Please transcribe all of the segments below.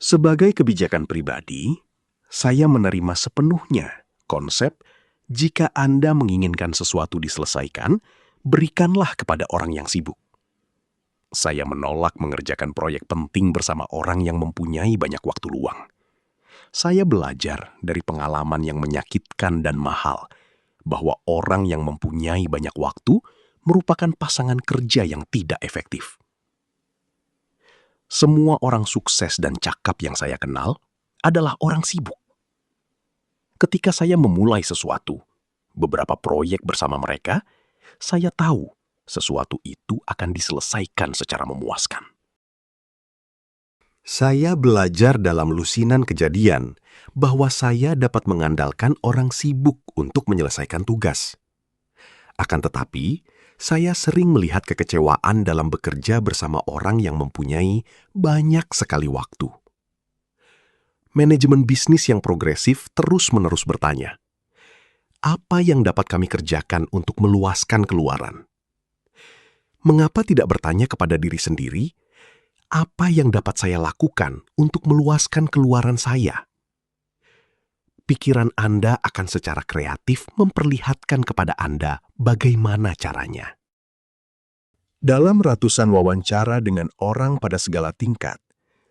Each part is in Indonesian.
Sebagai kebijakan pribadi, saya menerima sepenuhnya konsep jika Anda menginginkan sesuatu diselesaikan, berikanlah kepada orang yang sibuk. Saya menolak mengerjakan proyek penting bersama orang yang mempunyai banyak waktu luang. Saya belajar dari pengalaman yang menyakitkan dan mahal bahwa orang yang mempunyai banyak waktu merupakan pasangan kerja yang tidak efektif. Semua orang sukses dan cakap yang saya kenal adalah orang sibuk. Ketika saya memulai sesuatu, beberapa proyek bersama mereka, saya tahu sesuatu itu akan diselesaikan secara memuaskan. Saya belajar dalam lusinan kejadian bahwa saya dapat mengandalkan orang sibuk untuk menyelesaikan tugas. Akan tetapi, saya sering melihat kekecewaan dalam bekerja bersama orang yang mempunyai banyak sekali waktu. Manajemen bisnis yang progresif terus-menerus bertanya, apa yang dapat kami kerjakan untuk meluaskan keluaran? Mengapa tidak bertanya kepada diri sendiri, apa yang dapat saya lakukan untuk meluaskan keluaran saya? Pikiran Anda akan secara kreatif memperlihatkan kepada Anda bagaimana caranya. Dalam ratusan wawancara dengan orang pada segala tingkat,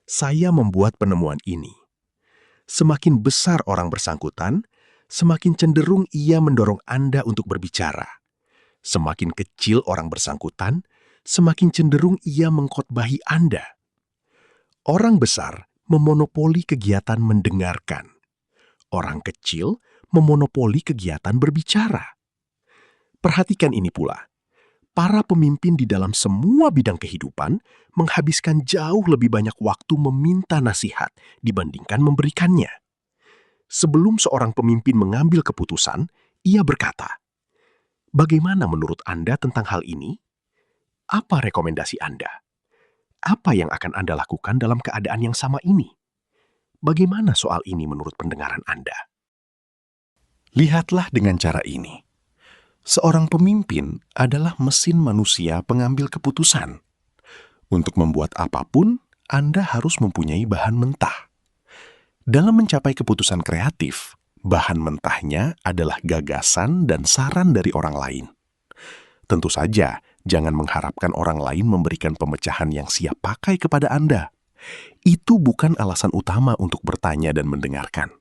saya membuat penemuan ini. Semakin besar orang bersangkutan, semakin cenderung ia mendorong Anda untuk berbicara. Semakin kecil orang bersangkutan, semakin cenderung ia mengkhotbahi Anda. Orang besar memonopoli kegiatan mendengarkan. Orang kecil memonopoli kegiatan berbicara. Perhatikan ini pula. Para pemimpin di dalam semua bidang kehidupan menghabiskan jauh lebih banyak waktu meminta nasihat dibandingkan memberikannya. Sebelum seorang pemimpin mengambil keputusan, ia berkata, "Bagaimana menurut Anda tentang hal ini? Apa rekomendasi Anda? Apa yang akan Anda lakukan dalam keadaan yang sama ini? Bagaimana soal ini menurut pendengaran Anda?" Lihatlah dengan cara ini. Seorang pemimpin adalah mesin manusia pengambil keputusan. Untuk membuat apapun, Anda harus mempunyai bahan mentah. Dalam mencapai keputusan kreatif, bahan mentahnya adalah gagasan dan saran dari orang lain. Tentu saja, jangan mengharapkan orang lain memberikan pemecahan yang siap pakai kepada Anda. Itu bukan alasan utama untuk bertanya dan mendengarkan.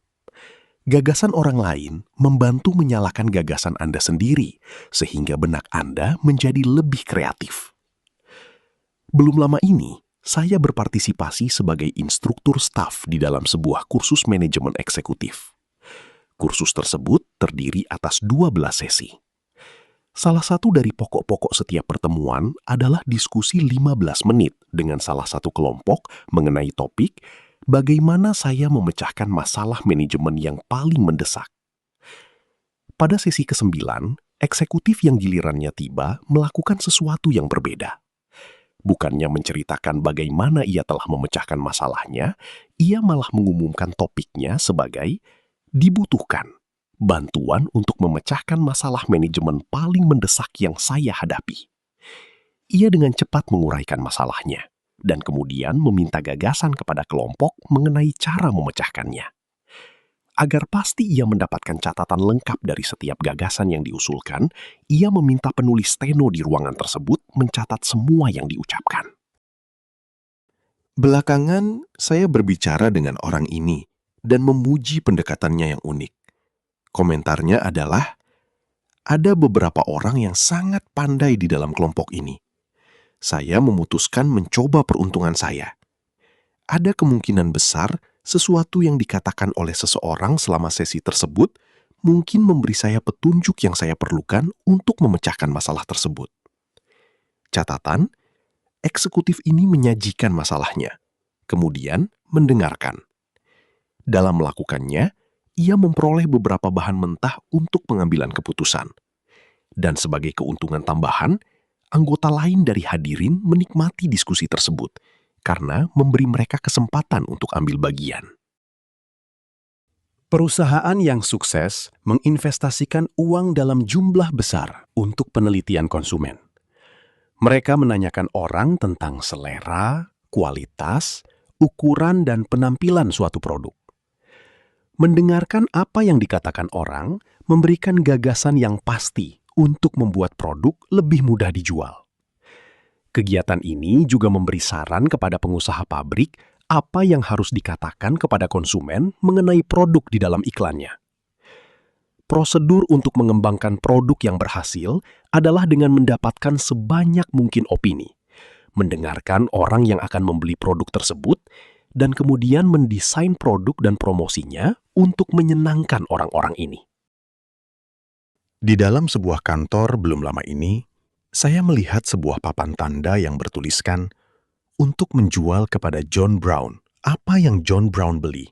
Gagasan orang lain membantu menyalakan gagasan Anda sendiri, sehingga benak Anda menjadi lebih kreatif. Belum lama ini, saya berpartisipasi sebagai instruktur staf di dalam sebuah kursus manajemen eksekutif. Kursus tersebut terdiri atas 12 sesi. Salah satu dari pokok-pokok setiap pertemuan adalah diskusi 15 menit dengan salah satu kelompok mengenai topik bagaimana saya memecahkan masalah manajemen yang paling mendesak. Pada sesi ke-9, eksekutif yang gilirannya tiba melakukan sesuatu yang berbeda. Bukannya menceritakan bagaimana ia telah memecahkan masalahnya, ia malah mengumumkan topiknya sebagai dibutuhkan bantuan untuk memecahkan masalah manajemen paling mendesak yang saya hadapi. Ia dengan cepat menguraikan masalahnya dan kemudian meminta gagasan kepada kelompok mengenai cara memecahkannya. Agar pasti ia mendapatkan catatan lengkap dari setiap gagasan yang diusulkan, ia meminta penulis steno di ruangan tersebut mencatat semua yang diucapkan. Belakangan, saya berbicara dengan orang ini dan memuji pendekatannya yang unik. Komentarnya adalah, ada beberapa orang yang sangat pandai di dalam kelompok ini. Saya memutuskan mencoba peruntungan saya. Ada kemungkinan besar sesuatu yang dikatakan oleh seseorang selama sesi tersebut mungkin memberi saya petunjuk yang saya perlukan untuk memecahkan masalah tersebut. Catatan, eksekutif ini menyajikan masalahnya, kemudian mendengarkan. Dalam melakukannya, ia memperoleh beberapa bahan mentah untuk pengambilan keputusan. Dan sebagai keuntungan tambahan, anggota lain dari hadirin menikmati diskusi tersebut karena memberi mereka kesempatan untuk ambil bagian. Perusahaan yang sukses menginvestasikan uang dalam jumlah besar untuk penelitian konsumen. Mereka menanyakan orang tentang selera, kualitas, ukuran, dan penampilan suatu produk. Mendengarkan apa yang dikatakan orang memberikan gagasan yang pasti untuk membuat produk lebih mudah dijual. Kegiatan ini juga memberi saran kepada pengusaha pabrik apa yang harus dikatakan kepada konsumen mengenai produk di dalam iklannya. Prosedur untuk mengembangkan produk yang berhasil adalah dengan mendapatkan sebanyak mungkin opini, mendengarkan orang yang akan membeli produk tersebut, dan kemudian mendesain produk dan promosinya untuk menyenangkan orang-orang ini. Di dalam sebuah kantor belum lama ini, saya melihat sebuah papan tanda yang bertuliskan, "Untuk menjual kepada John Brown, apa yang John Brown beli,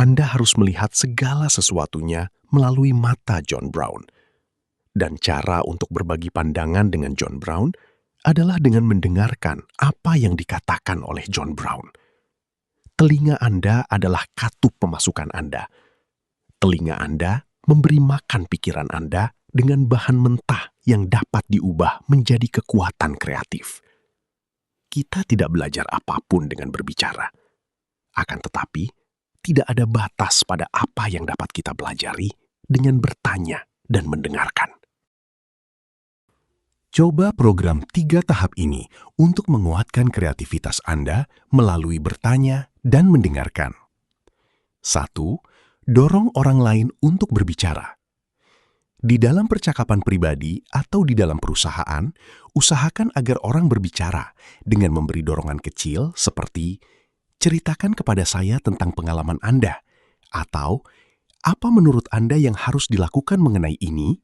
Anda harus melihat segala sesuatunya melalui mata John Brown." Dan cara untuk berbagi pandangan dengan John Brown adalah dengan mendengarkan apa yang dikatakan oleh John Brown. Telinga Anda adalah katup pemasukan Anda. Telinga Anda memberi makan pikiran Anda dengan bahan mentah yang dapat diubah menjadi kekuatan kreatif. Kita tidak belajar apapun dengan berbicara. Akan tetapi, tidak ada batas pada apa yang dapat kita pelajari dengan bertanya dan mendengarkan. Coba program 3 tahap ini untuk menguatkan kreativitas Anda melalui bertanya dan mendengarkan. 1. Dorong orang lain untuk berbicara. Di dalam percakapan pribadi atau di dalam perusahaan, usahakan agar orang berbicara dengan memberi dorongan kecil seperti, "Ceritakan kepada saya tentang pengalaman Anda," atau "Apa menurut Anda yang harus dilakukan mengenai ini?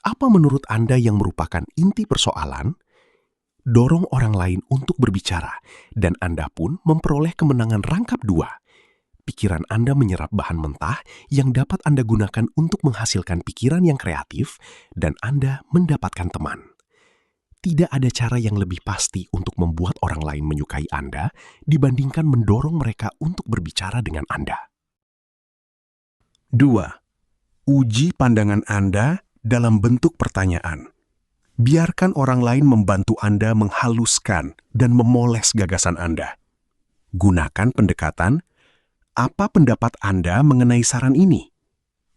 Apa menurut Anda yang merupakan inti persoalan?" Dorong orang lain untuk berbicara, dan Anda pun memperoleh kemenangan rangkap 2. Pikiran Anda menyerap bahan mentah yang dapat Anda gunakan untuk menghasilkan pikiran yang kreatif, dan Anda mendapatkan teman. Tidak ada cara yang lebih pasti untuk membuat orang lain menyukai Anda dibandingkan mendorong mereka untuk berbicara dengan Anda. 2. Uji pandangan Anda dalam bentuk pertanyaan. Biarkan orang lain membantu Anda menghaluskan dan memoles gagasan Anda. Gunakan pendekatan, "Apa pendapat Anda mengenai saran ini?"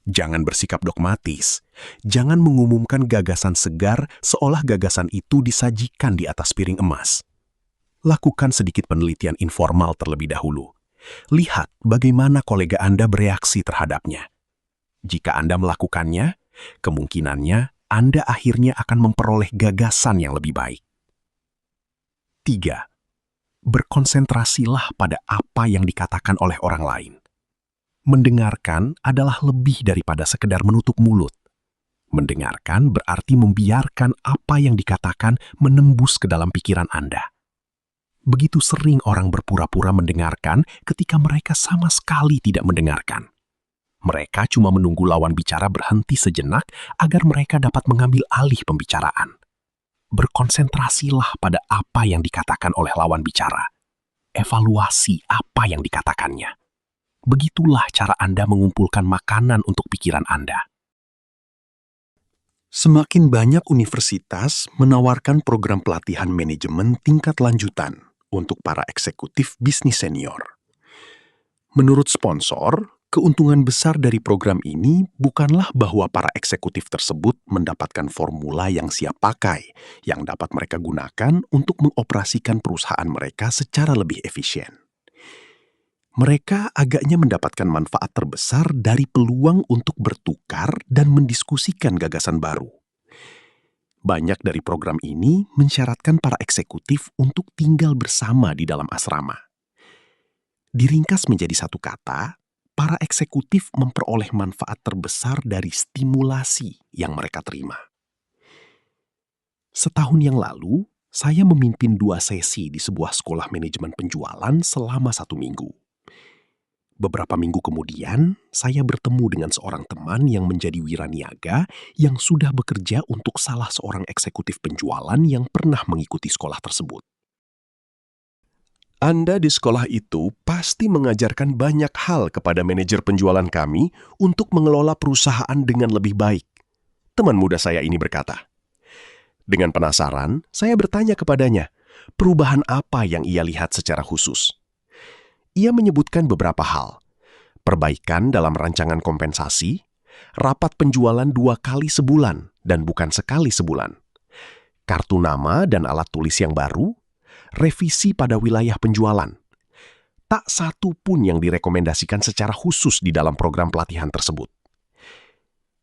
Jangan bersikap dogmatis. Jangan mengumumkan gagasan segar seolah gagasan itu disajikan di atas piring emas. Lakukan sedikit penelitian informal terlebih dahulu. Lihat bagaimana kolega Anda bereaksi terhadapnya. Jika Anda melakukannya, kemungkinannya Anda akhirnya akan memperoleh gagasan yang lebih baik. 3. Berkonsentrasilah pada apa yang dikatakan oleh orang lain. Mendengarkan adalah lebih daripada sekedar menutup mulut. Mendengarkan berarti membiarkan apa yang dikatakan menembus ke dalam pikiran Anda. Begitu sering orang berpura-pura mendengarkan ketika mereka sama sekali tidak mendengarkan. Mereka cuma menunggu lawan bicara berhenti sejenak agar mereka dapat mengambil alih pembicaraan. Berkonsentrasilah pada apa yang dikatakan oleh lawan bicara. Evaluasi apa yang dikatakannya. Begitulah cara Anda mengumpulkan makanan untuk pikiran Anda. Semakin banyak universitas menawarkan program pelatihan manajemen tingkat lanjutan untuk para eksekutif bisnis senior. Menurut sponsor, keuntungan besar dari program ini bukanlah bahwa para eksekutif tersebut mendapatkan formula yang siap pakai, yang dapat mereka gunakan untuk mengoperasikan perusahaan mereka secara lebih efisien. Mereka agaknya mendapatkan manfaat terbesar dari peluang untuk bertukar dan mendiskusikan gagasan baru. Banyak dari program ini mensyaratkan para eksekutif untuk tinggal bersama di dalam asrama. Diringkas menjadi satu kata, para eksekutif memperoleh manfaat terbesar dari stimulasi yang mereka terima. Setahun yang lalu, saya memimpin 2 sesi di sebuah sekolah manajemen penjualan selama 1 minggu. Beberapa minggu kemudian, saya bertemu dengan seorang teman yang menjadi wiraniaga yang sudah bekerja untuk salah seorang eksekutif penjualan yang pernah mengikuti sekolah tersebut. Anda di sekolah itu pasti mengajarkan banyak hal kepada manajer penjualan kami untuk mengelola perusahaan dengan lebih baik. Teman muda saya ini berkata. Dengan penasaran, saya bertanya kepadanya, perubahan apa yang ia lihat secara khusus? Ia menyebutkan beberapa hal: perbaikan dalam rancangan kompensasi, rapat penjualan 2 kali sebulan dan bukan sekali sebulan, kartu nama dan alat tulis yang baru, revisi pada wilayah penjualan. Tak satu pun yang direkomendasikan secara khusus di dalam program pelatihan tersebut.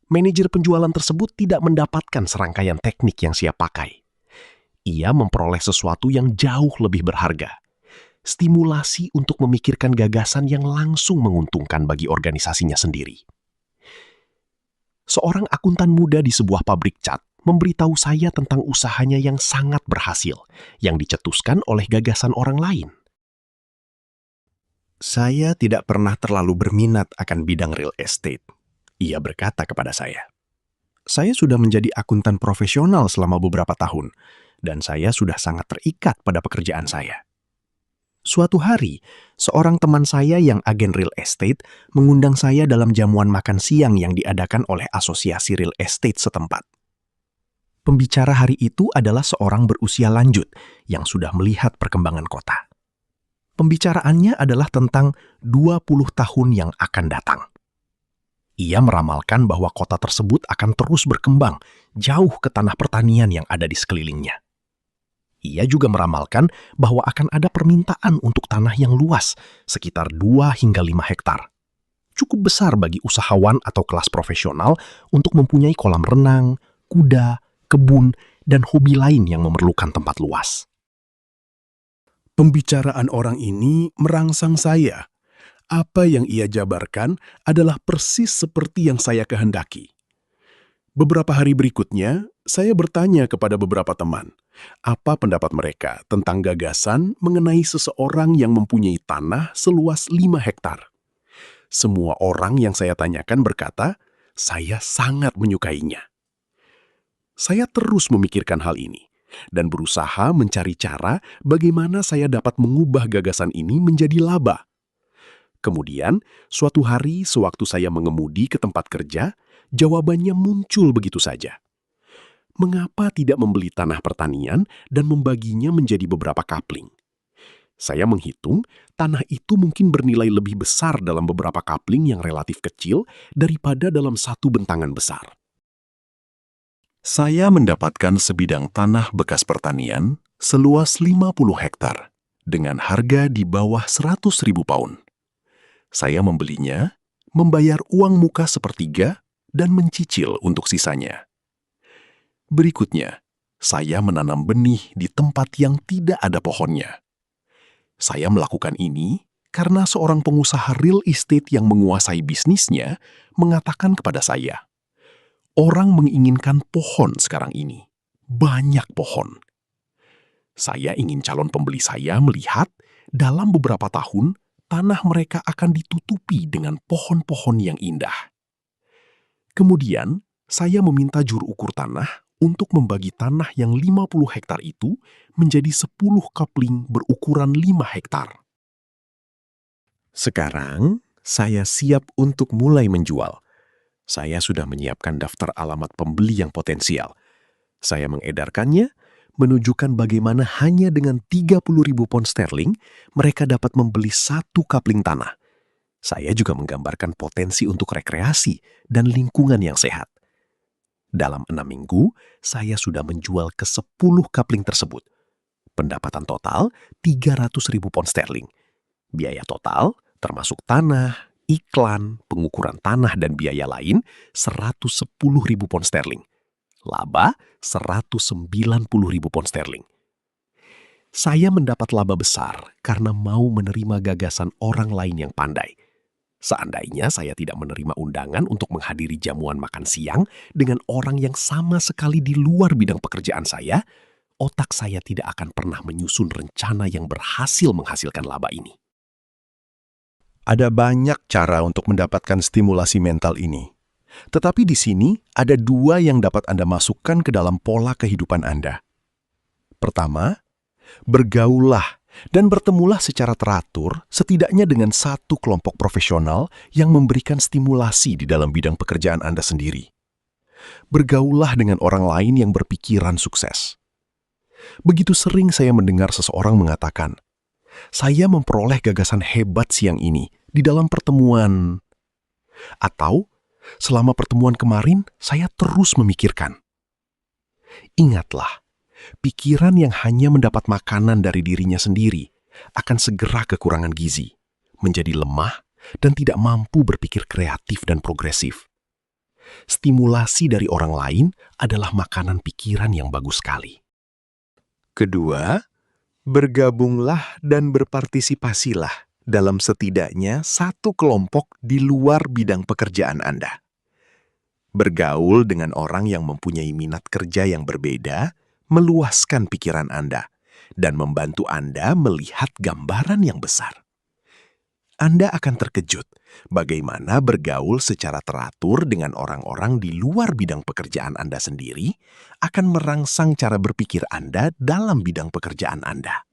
Manajer penjualan tersebut tidak mendapatkan serangkaian teknik yang siap pakai. Ia memperoleh sesuatu yang jauh lebih berharga: stimulasi untuk memikirkan gagasan yang langsung menguntungkan bagi organisasinya sendiri. Seorang akuntan muda di sebuah pabrik cat memberitahu saya tentang usahanya yang sangat berhasil, yang dicetuskan oleh gagasan orang lain. "Saya tidak pernah terlalu berminat akan bidang real estate," ia berkata kepada saya. "Saya sudah menjadi akuntan profesional selama beberapa tahun, dan saya sudah sangat terikat pada pekerjaan saya." Suatu hari, seorang teman saya yang agen real estate mengundang saya dalam jamuan makan siang yang diadakan oleh asosiasi real estate setempat. Pembicara hari itu adalah seorang berusia lanjut yang sudah melihat perkembangan kota. Pembicaraannya adalah tentang 20 tahun yang akan datang. Ia meramalkan bahwa kota tersebut akan terus berkembang jauh ke tanah pertanian yang ada di sekelilingnya. Ia juga meramalkan bahwa akan ada permintaan untuk tanah yang luas, sekitar 2 hingga 5 hektar. Cukup besar bagi usahawan atau kelas profesional untuk mempunyai kolam renang, kuda, kebun, dan hobi lain yang memerlukan tempat luas. Pembicaraan orang ini merangsang saya. Apa yang ia jabarkan adalah persis seperti yang saya kehendaki. Beberapa hari berikutnya, saya bertanya kepada beberapa teman, apa pendapat mereka tentang gagasan mengenai seseorang yang mempunyai tanah seluas 5 hektar. Semua orang yang saya tanyakan berkata, saya sangat menyukainya. Saya terus memikirkan hal ini dan berusaha mencari cara bagaimana saya dapat mengubah gagasan ini menjadi laba. Kemudian, suatu hari sewaktu saya mengemudi ke tempat kerja, jawabannya muncul begitu saja. Mengapa tidak membeli tanah pertanian dan membaginya menjadi beberapa kapling? Saya menghitung, tanah itu mungkin bernilai lebih besar dalam beberapa kapling yang relatif kecil daripada dalam satu bentangan besar. Saya mendapatkan sebidang tanah bekas pertanian seluas 50 hektar dengan harga di bawah 100.000 pound. Saya membelinya, membayar uang muka sepertiga, dan mencicil untuk sisanya. Berikutnya, saya menanam benih di tempat yang tidak ada pohonnya. Saya melakukan ini karena seorang pengusaha real estate yang menguasai bisnisnya mengatakan kepada saya, orang menginginkan pohon sekarang ini, banyak pohon. Saya ingin calon pembeli saya melihat dalam beberapa tahun tanah mereka akan ditutupi dengan pohon-pohon yang indah. Kemudian, saya meminta juru ukur tanah untuk membagi tanah yang 50 hektar itu menjadi 10 kapling berukuran 5 hektar. Sekarang, saya siap untuk mulai menjual. Saya sudah menyiapkan daftar alamat pembeli yang potensial. Saya mengedarkannya, menunjukkan bagaimana hanya dengan 30.000 pound sterling mereka dapat membeli 1 kapling tanah. Saya juga menggambarkan potensi untuk rekreasi dan lingkungan yang sehat. Dalam 6 minggu, saya sudah menjual ke 10 kapling tersebut. Pendapatan total 300.000 pound sterling. Biaya total, termasuk tanah, iklan, pengukuran tanah dan biaya lain, 110.000 pound sterling. Laba 190.000 pound sterling. Saya mendapat laba besar karena mau menerima gagasan orang lain yang pandai. Seandainya saya tidak menerima undangan untuk menghadiri jamuan makan siang dengan orang yang sama sekali di luar bidang pekerjaan saya, otak saya tidak akan pernah menyusun rencana yang berhasil menghasilkan laba ini. Ada banyak cara untuk mendapatkan stimulasi mental ini. Tetapi di sini ada 2 yang dapat Anda masukkan ke dalam pola kehidupan Anda. Pertama, bergaullah dan bertemulah secara teratur setidaknya dengan satu kelompok profesional yang memberikan stimulasi di dalam bidang pekerjaan Anda sendiri. Bergaullah dengan orang lain yang berpikiran sukses. Begitu sering saya mendengar seseorang mengatakan, saya memperoleh gagasan hebat siang ini di dalam pertemuan. Atau, selama pertemuan kemarin, saya terus memikirkan. Ingatlah, pikiran yang hanya mendapat makanan dari dirinya sendiri akan segera kekurangan gizi, menjadi lemah, dan tidak mampu berpikir kreatif dan progresif. Stimulasi dari orang lain adalah makanan pikiran yang bagus sekali. Kedua, bergabunglah dan berpartisipasilah dalam setidaknya satu kelompok di luar bidang pekerjaan Anda. Bergaul dengan orang yang mempunyai minat kerja yang berbeda, meluaskan pikiran Anda, dan membantu Anda melihat gambaran yang besar. Anda akan terkejut bagaimana bergaul secara teratur dengan orang-orang di luar bidang pekerjaan Anda sendiri akan merangsang cara berpikir Anda dalam bidang pekerjaan Anda.